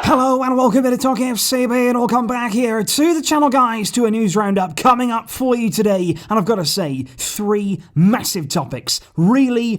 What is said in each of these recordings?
Hello and welcome to TalkFCB, and welcome back here to the channel, guys, to a news roundup coming up for you today. And I've got to say, three massive topics. Really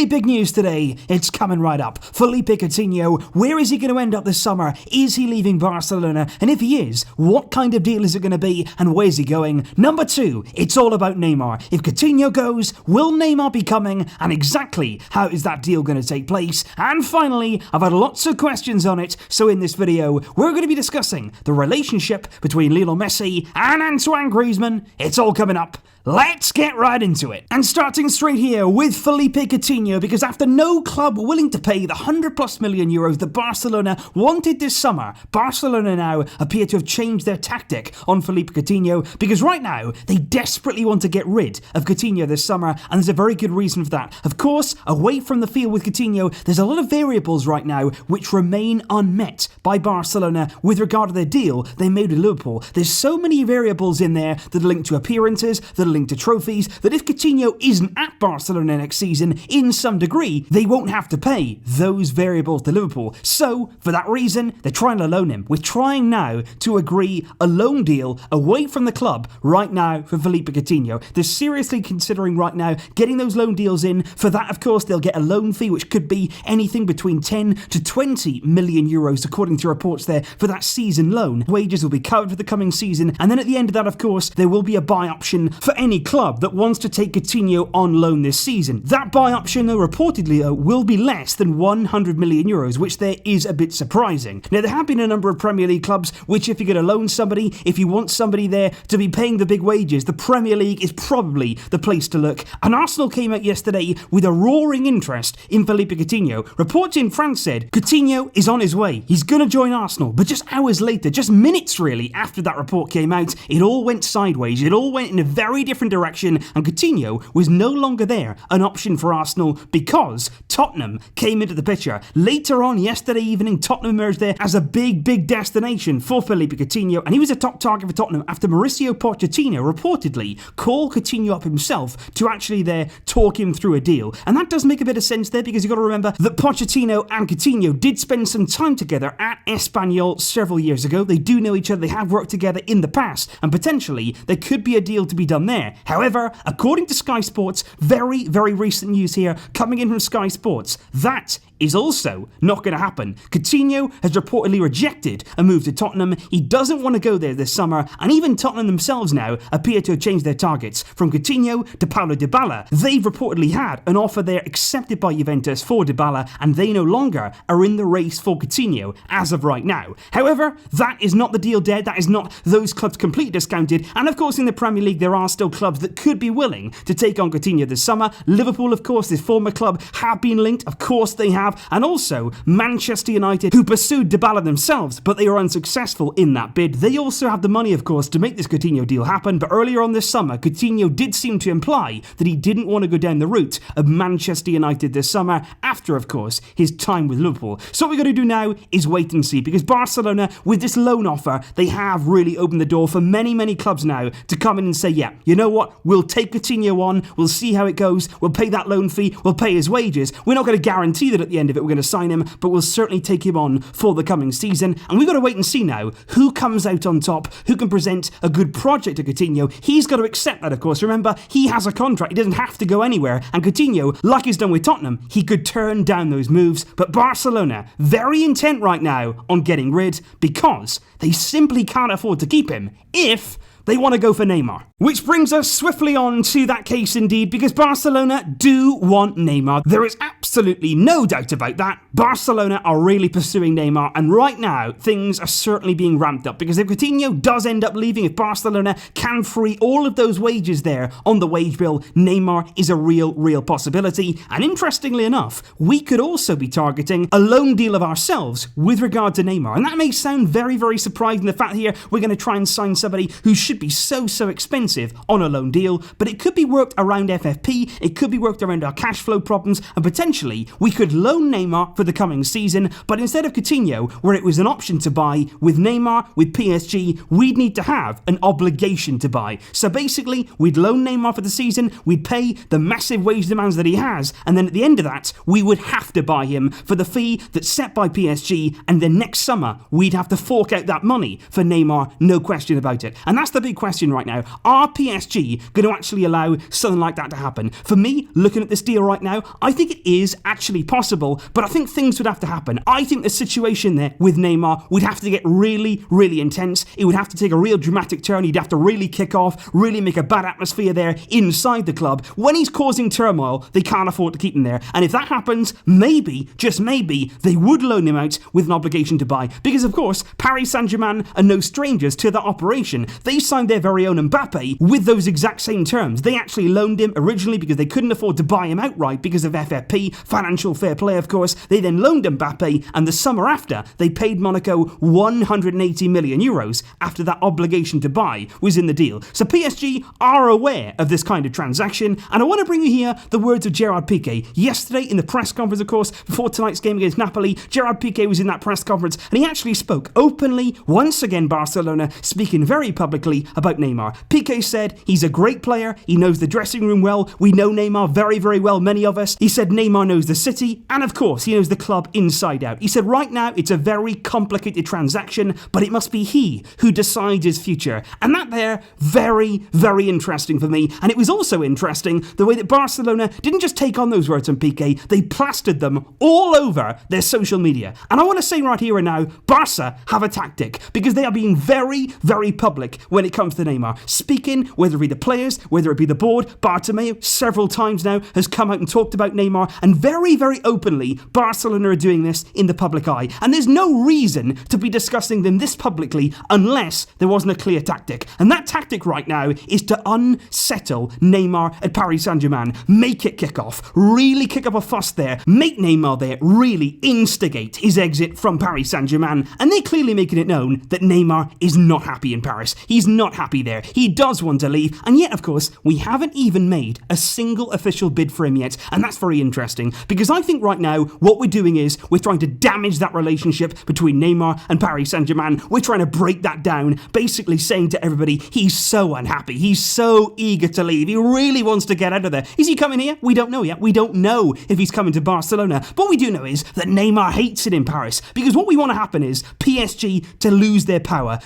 big news today. It's coming right up. Philippe Coutinho, where is he going to end up this summer? Is he leaving Barcelona? And if he is, what kind of deal is it going to be and where's he going? Number two, it's all about Neymar. If Coutinho goes, will Neymar be coming? And exactly how is that deal going to take place? And finally, I've had lots of questions on it, so in this video, we're going to be discussing the relationship between Lionel Messi and Antoine Griezmann. It's all coming up. Let's get right into it. And starting straight here with Philippe Coutinho, because after no club willing to pay the 100+ million euros that Barcelona wanted this summer, Barcelona now appear to have changed their tactic on Philippe Coutinho, because right now they desperately want to get rid of Coutinho this summer, and there's a very good reason for that. Of course, away from the field with Coutinho, there's a lot of variables right now which remain unmet by Barcelona with regard to their deal they made with Liverpool. There's so many variables in there that are linked to appearances, that are linked to trophies, that if Coutinho isn't at Barcelona next season in some degree, they won't have to pay those variables to Liverpool. So, for that reason, they're trying to loan him. We're trying now to agree a loan deal away from the club right now for Philippe Coutinho. They're seriously considering right now getting those loan deals in. For that, of course, they'll get a loan fee which could be anything between 10 to 20 million euros, according to reports there, for that season loan. Wages will be covered for the coming season, and then at the end of that, of course, there will be a buy option for any club that wants to take Coutinho on loan this season. That buy option, though, reportedly, will be less than 100 million euros, which there is a bit surprising. Now, there have been a number of Premier League clubs which, if you're going to loan somebody, if you want somebody there to be paying the big wages, the Premier League is probably the place to look. And Arsenal came out yesterday with a roaring interest in Philippe Coutinho. Reports in France said Coutinho is on his way. He's going to join Arsenal. But just hours later, just minutes really after that report came out, it all went sideways. It all went in a very different direction, and Coutinho was no longer there, an option for Arsenal, because Tottenham came into the picture. Later on yesterday evening, Tottenham emerged there as a big destination for Philippe Coutinho, and he was a top target for Tottenham after Mauricio Pochettino reportedly called Coutinho up himself to actually there talk him through a deal. And that does make a bit of sense there, because you've got to remember that Pochettino and Coutinho did spend some time together at Espanyol several years ago. They do know each other, they have worked together in the past, and potentially there could be a deal to be done there. However, according to Sky Sports, very recent news here coming in from Sky Sports, that is also not going to happen. Coutinho has reportedly rejected a move to Tottenham. He doesn't want to go there this summer, and even Tottenham themselves now appear to have changed their targets. From Coutinho to Paulo Dybala, they've reportedly had an offer there accepted by Juventus for Dybala, and they no longer are in the race for Coutinho as of right now. However, that is not the deal dead. That is not those clubs completely discounted, and of course in the Premier League there are still clubs that could be willing to take on Coutinho this summer. Liverpool, of course, his former club, have been linked. Of course they have. And also Manchester United, who pursued Dybala themselves, but they were unsuccessful in that bid. They also have the money, of course, to make this Coutinho deal happen, but earlier on this summer, Coutinho did seem to imply that he didn't want to go down the route of Manchester United this summer, after, of course, his time with Liverpool. So what we're going to do now is wait and see, because Barcelona, with this loan offer, they have really opened the door for many clubs now to come in and say, yeah, you know what, we'll take Coutinho on, we'll see how it goes, we'll pay that loan fee, we'll pay his wages. We're not going to guarantee that at the end of it we're going to sign him, but we'll certainly take him on for the coming season. And we've got to wait and see now who comes out on top, who can present a good project to Coutinho. He's got to accept that, of course. Remember, he has a contract, he doesn't have to go anywhere, and Coutinho, like he's done with Tottenham, he could turn down those moves. But Barcelona, very intent right now on getting rid, because they simply can't afford to keep him if they want to go for Neymar. Which brings us swiftly on to that case indeed, because Barcelona do want Neymar. There is absolutely no doubt about that. Barcelona are really pursuing Neymar, and right now things are certainly being ramped up, because if Coutinho does end up leaving, if Barcelona can free all of those wages there on the wage bill, Neymar is a real possibility. And interestingly enough, we could also be targeting a loan deal of ourselves with regard to Neymar. And that may sound very surprising, the fact here we're going to try and sign somebody who should should be so expensive on a loan deal, but it could be worked around FFP, it could be worked around our cash flow problems, and potentially we could loan Neymar for the coming season, but instead of Coutinho, where it was an option to buy, with Neymar, with PSG, we'd need to have an obligation to buy. So basically, we'd loan Neymar for the season, we'd pay the massive wage demands that he has, and then at the end of that, we would have to buy him for the fee that's set by PSG, and then next summer, we'd have to fork out that money for Neymar, no question about it. And that's the big question right now. Are PSG going to actually allow something like that to happen? For me, looking at this deal right now, I think it is actually possible, but I think things would have to happen. I think the situation there with Neymar would have to get really intense. It would have to take a real dramatic turn. He'd have to really kick off, really make a bad atmosphere there inside the club. When he's causing turmoil, they can't afford to keep him there. And if that happens, maybe, just maybe, they would loan him out with an obligation to buy. Because of course, Paris Saint-Germain are no strangers to that operation. They signed their very own Mbappe with those exact same terms. They actually loaned him originally because they couldn't afford to buy him outright because of FFP, financial fair play of course. They then loaned Mbappe, and the summer after, they paid Monaco 180 million euros after that obligation to buy was in the deal. So PSG are aware of this kind of transaction, and I want to bring you here the words of Gerard Piqué. Yesterday in the press conference, of course, before tonight's game against Napoli, Gerard Piqué was in that press conference, and he actually spoke openly, once again Barcelona, speaking very publicly about Neymar. Piqué said he's a great player, he knows the dressing room well, we know Neymar very well, many of us. He said Neymar knows the city, and of course he knows the club inside out. He said right now it's a very complicated transaction, but it must be he who decides his future. And that there, very interesting for me. And it was also interesting the way that Barcelona didn't just take on those words from Piqué, they plastered them all over their social media. And I want to say right here and now, Barca have a tactic, because they are being very public when it comes to Neymar. Speaking, whether it be the players, whether it be the board, Bartomeu several times now has come out and talked about Neymar, and very openly, Barcelona are doing this in the public eye. And there's no reason to be discussing them this publicly unless there wasn't a clear tactic. And that tactic right now is to unsettle Neymar at Paris Saint-Germain. Make it kick off. Really kick up a fuss there. Make Neymar there really instigate his exit from Paris Saint-Germain. And they're clearly making it known that Neymar is not happy in Paris. He's not happy there. He does want to leave. And yet, of course, we haven't even made a single official bid for him yet. And that's very interesting, because I think right now what we're doing is we're trying to damage that relationship between Neymar and Paris Saint-Germain. We're trying to break that down, basically saying to everybody he's so unhappy, he's so eager to leave, he really wants to get out of there. Is he coming here? We don't know yet. We don't know if he's coming to Barcelona. But what we do know is that Neymar hates it in Paris, because what we want to happen is PSG to lose their power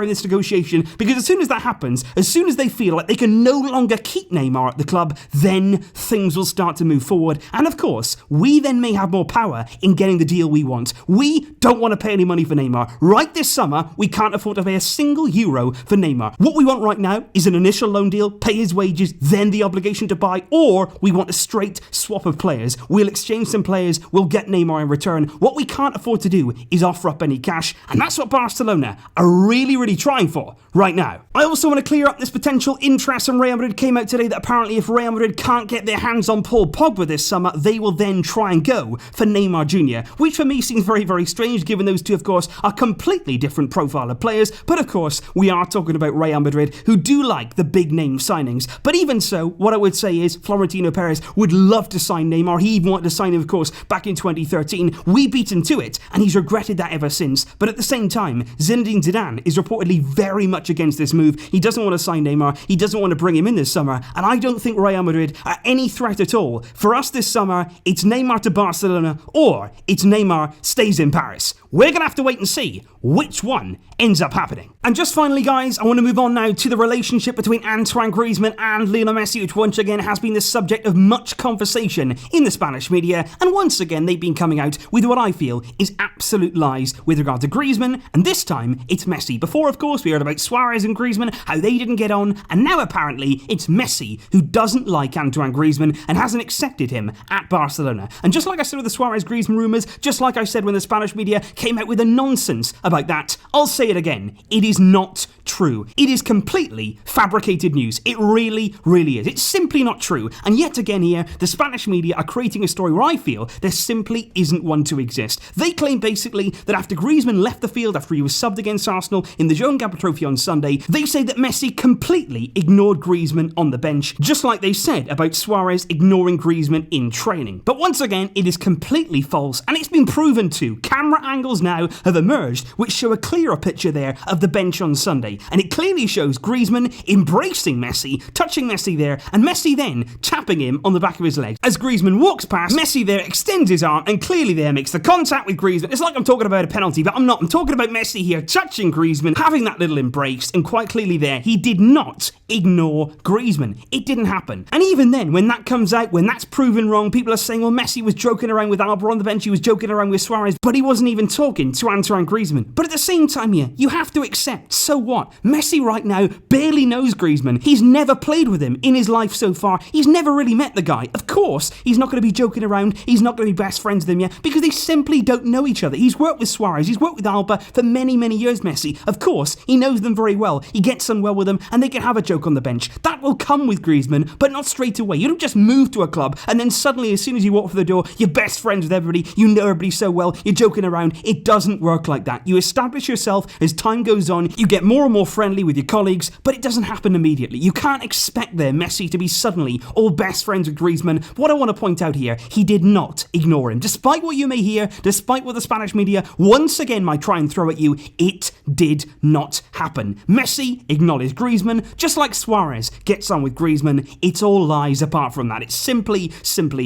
in this negotiation, because as soon as that happens, as soon as they feel like they can no longer keep Neymar at the club, then things will start to move forward. And of course, we then may have more power in getting the deal we want. We don't want to pay any money for Neymar. Right this summer, we can't afford to pay a single euro for Neymar. What we want right now is an initial loan deal, pay his wages, then the obligation to buy, or we want a straight swap of players. We'll exchange some players, we'll get Neymar in return. What we can't afford to do is offer up any cash, and that's what Barcelona are really trying for right now. I also want to clear up this potential interest from Real Madrid. Came out today that apparently if Real Madrid can't get their hands on Paul Pogba this summer, they will then try and go for Neymar Jr, which for me seems very strange, given those two, of course, are completely different profile of players. But of course, we are talking about Real Madrid, who do like the big name signings. But even so, what I would say is Florentino Perez would love to sign Neymar. He even wanted to sign him, of course, back in 2013. We beat him to it, and he's regretted that ever since. But at the same time, Zinedine Zidane is reportedly very much against this move. He doesn't want to sign Neymar. He doesn't want to bring him in this summer. And I don't think Real Madrid are any threat at all. For us this summer, it's Neymar to Barcelona, or it's Neymar stays in Paris. We're going to have to wait and see which one ends up happening. And just finally, guys, I want to move on now to the relationship between Antoine Griezmann and Lionel Messi, which once again has been the subject of much conversation in the Spanish media. And once again, they've been coming out with what I feel is absolute lies with regard to Griezmann, and this time it's Messi. Before, of course, we heard about Suarez and Griezmann, how they didn't get on, and now apparently it's Messi who doesn't like Antoine Griezmann and hasn't accepted him at Barcelona. And just like I said with the Suarez-Griezmann rumours, just like I said when the Spanish media came out with a nonsense about that. I'll say it again. It is not true. It is completely fabricated news. It really, really is. It's simply not true. And yet again here, the Spanish media are creating a story where I feel there simply isn't one to exist. They claim basically that after Griezmann left the field after he was subbed against Arsenal in the Joan Gamper Trophy on Sunday, they say that Messi completely ignored Griezmann on the bench, just like they said about Suarez ignoring Griezmann in training. But once again, it is completely false, and it's been proven to. Camera angles now have emerged which show a clearer picture there of the bench on Sunday, and it clearly shows Griezmann embracing Messi, touching Messi there, and Messi then tapping him on the back of his legs. As Griezmann walks past, Messi there extends his arm and clearly there makes the contact with Griezmann. It's like I'm talking about a penalty, but I'm not. I'm talking about Messi here touching Griezmann, having that little embrace, and quite clearly there, he did not ignore Griezmann. It didn't happen. And even then, when that comes out, when that's proven wrong, people are saying, well, Messi was joking around with Alba on the bench, he was joking around with Suarez, but he wasn't even talking to Antoine Griezmann. But at the same time here, you have to accept, so what? Messi right now barely knows Griezmann. He's never played with him in his life so far. He's never really met the guy. Of course, he's not going to be joking around. He's not going to be best friends with him yet because they simply don't know each other. He's worked with Suarez. He's worked with Alba for many, many years, Messi. Of course, he knows them very well. He gets on well with them and they can have a joke on the bench. That will come with Griezmann, but not straight away. You don't just move to a club and then suddenly, as soon as you walk through the door, you're best friends with everybody. You know everybody so well. You're joking around. It doesn't work like that. You establish yourself as time goes on. You get more and more friendly with your colleagues, but it doesn't happen immediately. You can't expect there Messi to be suddenly all best friends with Griezmann. What I want to point out here, he did not ignore him. Despite what you may hear, despite what the Spanish media once again might try and throw at you, it did not happen. Messi acknowledged Griezmann, just like Suarez gets on with Griezmann. It's all lies apart from that. It simply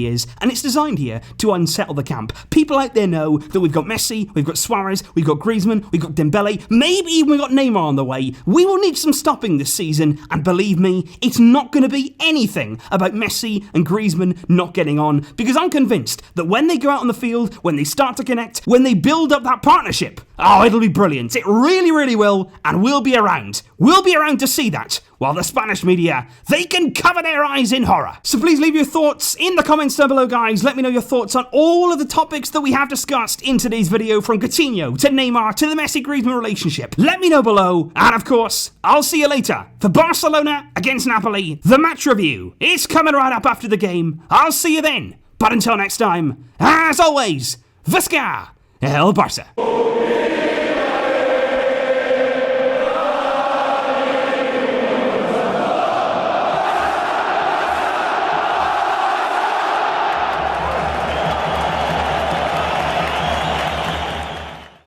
is. And it's designed here to unsettle the camp. People out there know that we've got Messi, we've got Suarez, we've got Griezmann, we've got Dembele, maybe even we've got Neymar on the way. We will need some stopping this season, and believe me, it's not going to be anything about Messi and Griezmann not getting on, because I'm convinced that when they go out on the field, when they start to connect, when they build up that partnership, oh, it'll be brilliant. It really, really will, and we'll be around. We'll be around to see that. While the Spanish media, they can cover their eyes in horror. So please leave your thoughts in the comments down below, guys. Let me know your thoughts on all of the topics that we have discussed in today's video, from Coutinho to Neymar to the Messi-Griezmann relationship. Let me know below, and of course, I'll see you later for Barcelona against Napoli. The match review is coming right up after the game. I'll see you then. But until next time, as always, Visca el Barça.